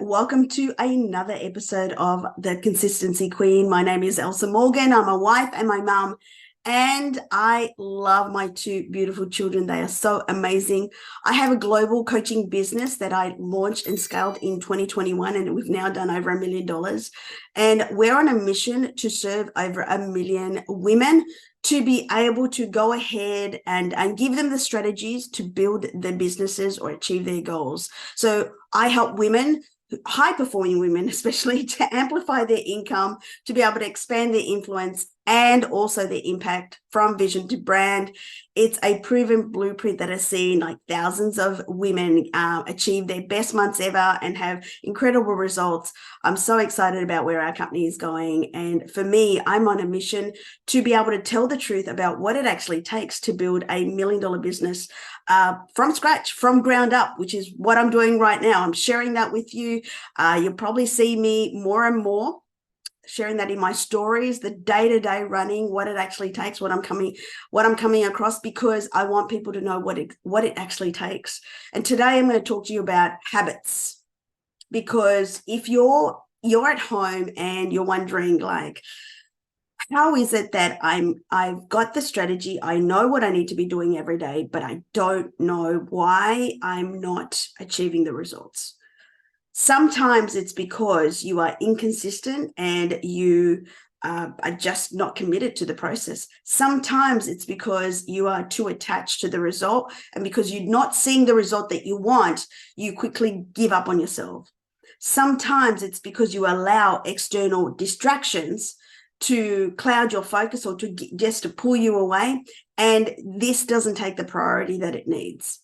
welcome to another episode of The Consistency Queen. My name is Elsa Morgan. I'm a wife and my mum, and I love my two beautiful children. They are so amazing. I have a global coaching business that I launched and scaled in 2021, and we've now done over $1 million. And we're on a mission to serve over 1 million women to be able to go ahead and give them the strategies to build their businesses or achieve their goals. So I help women, high-performing women especially, to amplify their income, to be able to expand their influence and also their impact from vision to brand. It's a proven blueprint that has seen like thousands of women achieve their best months ever and have incredible results. I'm so excited about where our company is going. And for me, I'm on a mission to be able to tell the truth about what it actually takes to build a $1 million business from scratch, from ground up, which is what I'm doing right now. I'm sharing that with you. You'll probably see me more and more sharing that in my stories, the day-to-day running, what it actually takes, what I'm coming across, because I want people to know what it actually takes. And today I'm going to talk to you about habits, because if you're at home and you're wondering, like, how is it that I've got the strategy, I know what I need to be doing every day, but I don't know why I'm not achieving the results? Sometimes it's because you are inconsistent and you are just not committed to the process. Sometimes it's because you are too attached to the result, and because you're not seeing the result that you want, you quickly give up on yourself. Sometimes it's because you allow external distractions to cloud your focus or just to pull you away, and this doesn't take the priority that it needs.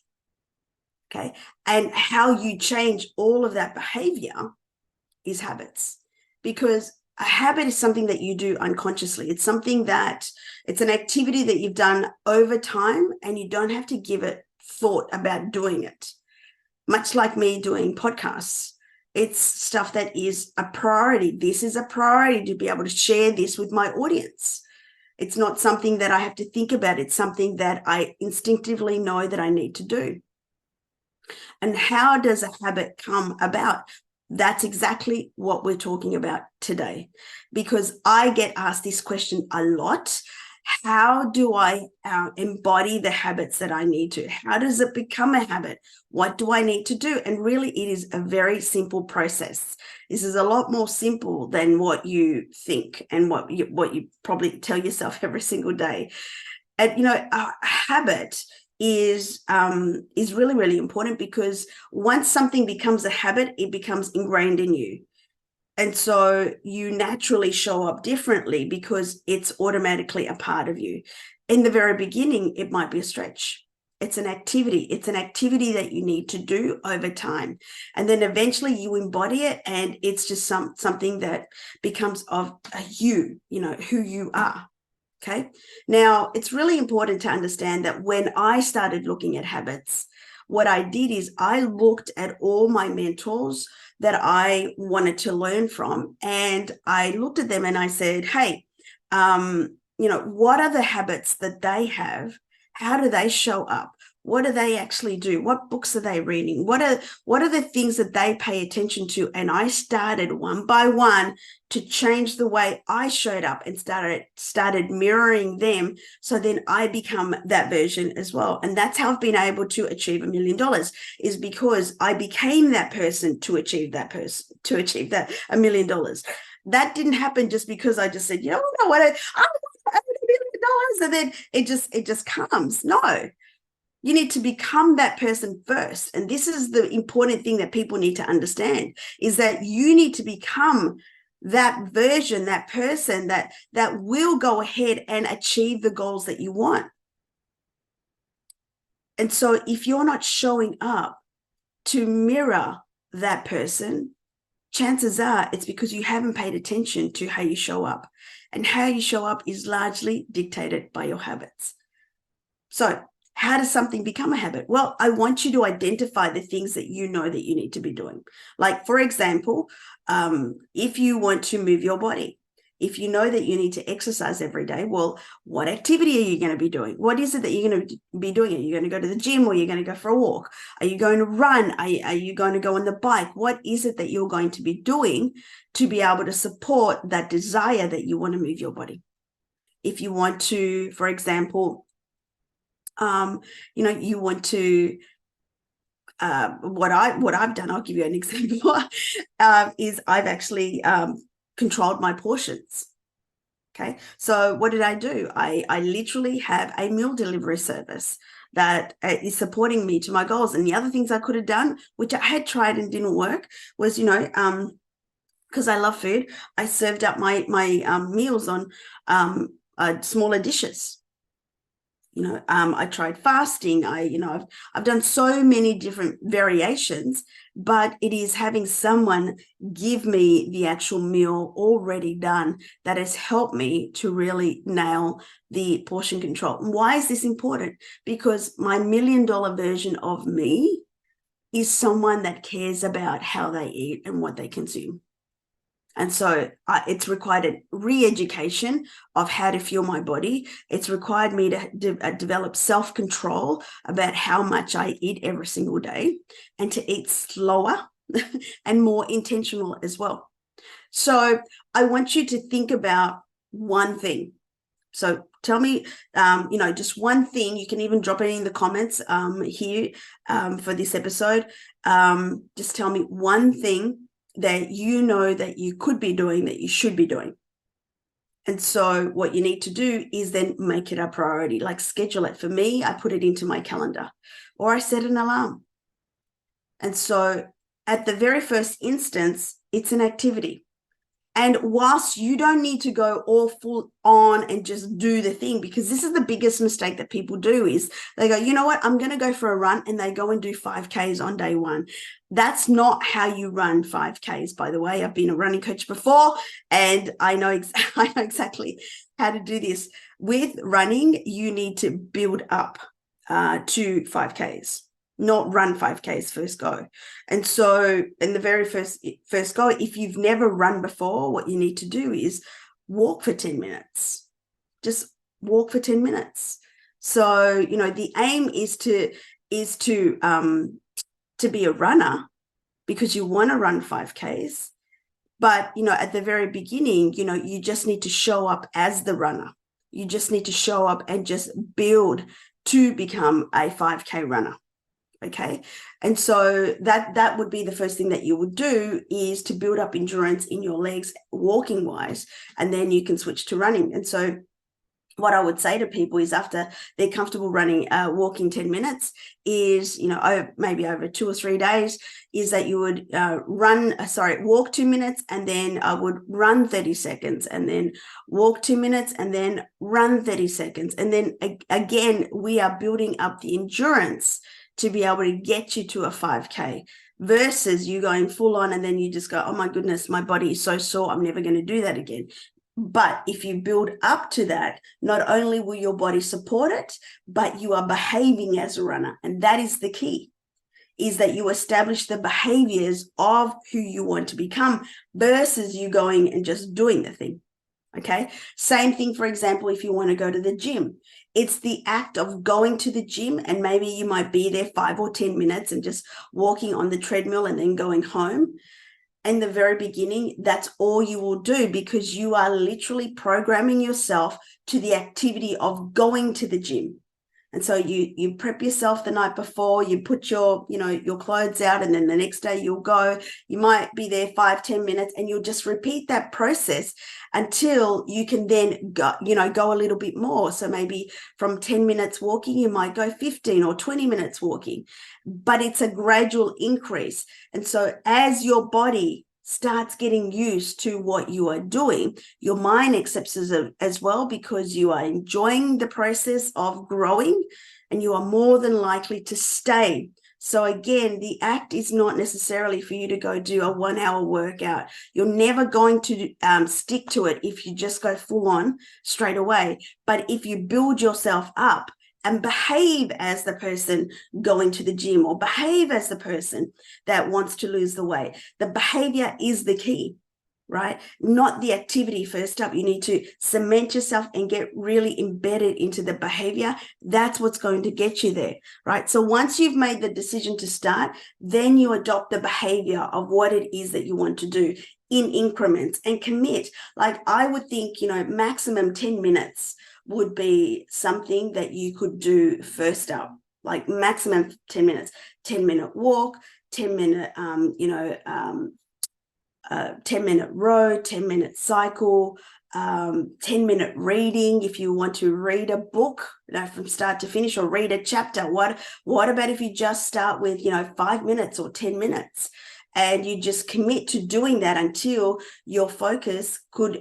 Okay. And how you change all of that behavior is habits, because a habit is something that you do unconsciously. It's something that it's an activity that you've done over time, and you don't have to give it thought about doing it. Much like me doing podcasts, it's stuff that is a priority. This is a priority to be able to share this with my audience. It's not something that I have to think about. It's something that I instinctively know that I need to do. And how does a habit come about? That's exactly what we're talking about today, because I get asked this question a lot. How do I embody the habits that I need to? How does it become a habit? What do I need to do? And really, it is a very simple process. This is a lot more simple than what you think and what you probably tell yourself every single day. And, a habit is really, really important, because once something becomes a habit, it becomes ingrained in you. And so you naturally show up differently because it's automatically a part of you. In the very beginning, it might be a stretch. It's an activity. It's an activity that you need to do over time. And then eventually you embody it, and it's just something that becomes of you, who you are. Okay. Now, it's really important to understand that when I started looking at habits, what I did is I looked at all my mentors that I wanted to learn from, and I looked at them and I said, hey, what are the habits that they have? How do they show up? What do they actually do? What books are they reading? What are the things that they pay attention to? And I started one by one to change the way I showed up and started mirroring them. So then I become that version as well. And that's how I've been able to achieve $1 million, is because I became that person to achieve that $1 million. That didn't happen just because I just said, I want $1 million, and then it just comes. No. You need to become that person first. And this is the important thing that people need to understand, is that you need to become that version, that person that will go ahead and achieve the goals that you want. And so if you're not showing up to mirror that person, chances are it's because you haven't paid attention to how you show up. And how you show up is largely dictated by your habits. So how does something become a habit? Well, I want you to identify the things that you know that you need to be doing. Like, for example, if you want to move your body, If you know that you need to exercise every day, well, what activity are you going to be doing? What is it that you're going to be doing? Are you going to go to the gym, or are you going to go for a walk? Are you going to run? Are you going to go on the bike? What is it that you're going to be doing to be able to support that desire that you want to move your body? If you want to, for example, you want to, what I've done, I'll give you an example, is I've actually controlled my portions. Okay, so what did I do? I literally have a meal delivery service that is supporting me to my goals. And the other things I could have done, which I had tried and didn't work, was, because I love food, I served up my meals on smaller dishes. I tried fasting. I've done so many different variations, but it is having someone give me the actual meal already done that has helped me to really nail the portion control. And why is this important? Because my $1 million version of me is someone that cares about how they eat and what they consume. And so it's required a re-education of how to fuel my body. It's required me to develop self-control about how much I eat every single day, and to eat slower and more intentional as well. So I want you to think about one thing. So tell me, just one thing. You can even drop it in the comments here for this episode. Just tell me one thing that you know that you could be doing, that you should be doing. And so what you need to do is then make it a priority, like schedule it. For me, I put it into my calendar, or I set an alarm. And so at the very first instance, it's an activity. And whilst you don't need to go all full on and just do the thing, because this is the biggest mistake that people do, is they go, you know what, I'm going to go for a run, and they go and do 5Ks on day one. That's not how you run 5Ks, by the way. I've been a running coach before, and I know exactly how to do this. With running, you need to build up to 5Ks. Not run 5Ks first go. And so in the very first go, if you've never run before, what you need to do is walk for 10 minutes. Just walk for 10 minutes. So, the aim is to be a runner, because you want to run 5Ks. But, at the very beginning, you just need to show up as the runner. You just need to show up and just build to become a 5K runner. Okay. And so that would be the first thing that you would do, is to build up endurance in your legs, walking wise, and then you can switch to running. And so what I would say to people is, after they're comfortable running, walking 10 minutes is, maybe over 2 or 3 days, is that you would walk 2 minutes, and then I would run 30 seconds, and then walk 2 minutes, and then run 30 seconds. And then again, we are building up the endurance to be able to get you to a 5K, versus you going full on and then you just go, oh my goodness, my body is so sore, I'm never going to do that again. But if you build up to that, not only will your body support it, but you are behaving as a runner. And that is the key, is that you establish the behaviors of who you want to become, versus you going and just doing the thing. Okay. Same thing, for example, if you want to go to the gym, it's the act of going to the gym, and maybe you might be there 5 or 10 minutes and just walking on the treadmill and then going home. In the very beginning, that's all you will do, because you are literally programming yourself to the activity of going to the gym. And so you prep yourself the night before, you put your clothes out, and then the next day you'll go. You might be there 5-10 minutes, and you'll just repeat that process until you can then go a little bit more. So maybe from 10 minutes walking, you might go 15 or 20 minutes walking, but it's a gradual increase. And so as your body starts getting used to what you are doing, your mind accepts it as well, because you are enjoying the process of growing, and you are more than likely to stay. So again, the act is not necessarily for you to go do a 1-hour workout. You're never going to stick to it if you just go full on straight away. But if you build yourself up and behave as the person going to the gym, or behave as the person that wants to lose the weight, the behavior is the key. right? Not the activity first up. You need to cement yourself and get really embedded into the behavior. That's what's going to get you there, right? So once you've made the decision to start, then you adopt the behavior of what it is that you want to do in increments and commit. Like I would think, maximum 10 minutes would be something that you could do first up, like maximum 10 minutes, 10-minute walk, 10-minute, 10-minute row, 10-minute cycle, 10-minute reading. If you want to read a book, from start to finish, or read a chapter, what about if you just start with, 5 minutes or 10 minutes? And you just commit to doing that until your focus could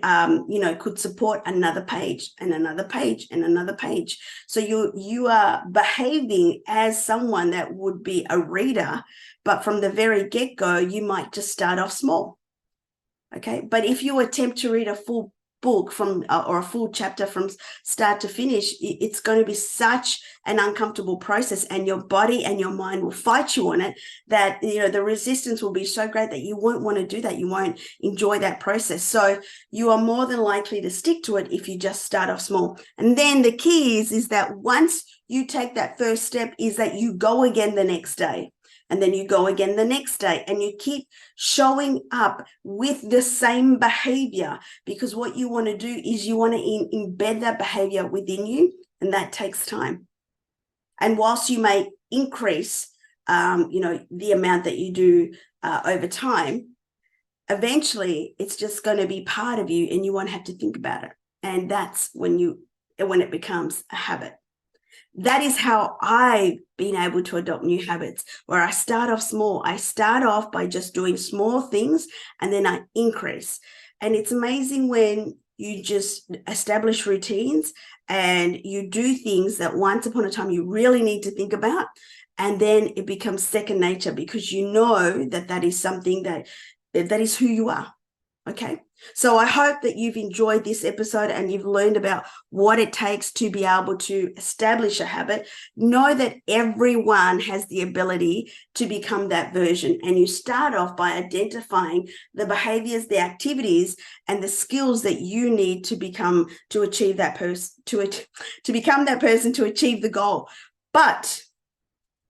support another page and another page and another page. So you are behaving as someone that would be a reader, but from the very get-go, you might just start off small. Okay, but if you attempt to read a full book or a full chapter from start to finish, it's going to be such an uncomfortable process, and your body and your mind will fight you on it, that the resistance will be so great that you won't want to do that. You won't enjoy that process. So you are more than likely to stick to it if you just start off small. And then the key is that once you take that first step, is that you go again the next day. And then you go again the next day, and you keep showing up with the same behavior, because what you want to do is you want to embed that behavior within you, and that takes time. And whilst you may increase, the amount that you do over time, eventually it's just going to be part of you, and you won't have to think about it. And that's when it becomes a habit. That is how I've been able to adopt new habits, where I start off small. I start off by just doing small things, and then I increase. And it's amazing when you just establish routines and you do things that once upon a time you really need to think about, and then it becomes second nature, because you know that is something that is who you are. Okay, so I hope that you've enjoyed this episode and you've learned about what it takes to be able to establish a habit. Know that everyone has the ability to become that version, and you start off by identifying the behaviors, the activities, and the skills that you need to become to achieve that person, to become that person to achieve the goal. But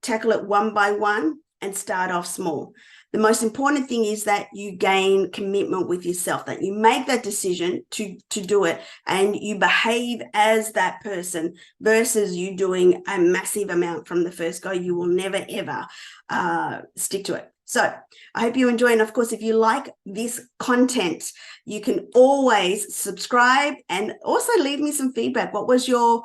tackle it one by one and start off small. The most important thing is that you gain commitment with yourself, that you make that decision to do it, and you behave as that person, versus you doing a massive amount from the first go. You will never, ever stick to it. So I hope you enjoy. And of course, if you like this content, you can always subscribe and also leave me some feedback. What was your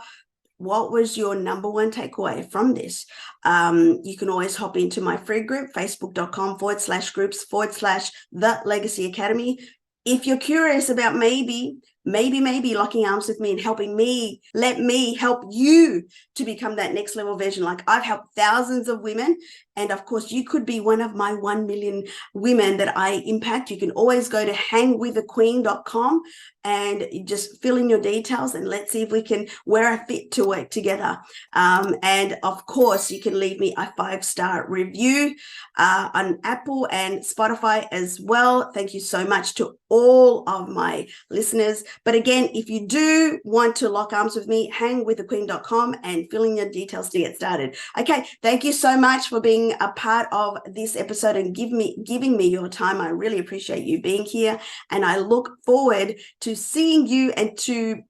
number one takeaway from this? You can always hop into my free group, facebook.com/groups/The Legacy Academy. If you're curious about maybe locking arms with me and helping me, let me help you to become that next level version. Like I've helped thousands of women, and of course you could be one of my 1 million women that I impact. You can always go to hangwiththequeen.com and just fill in your details, and let's see if we can wear a fit to work together. And of course you can leave me a 5-star review on Apple and Spotify as well. Thank you so much to all of my listeners. But again, if you do want to lock arms with me, hangwiththequeen.com and fill in your details to get started. Okay, thank you so much for being a part of this episode and giving me your time. I really appreciate you being here, and I look forward to seeing you and to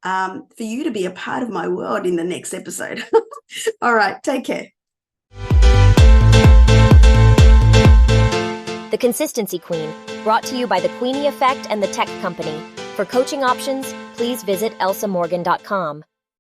for you to be a part of my world in the next episode. All right, take care. The Consistency Queen, brought to you by The Queenie Effect and The Tech Company. For coaching options, please visit elsamorgan.com.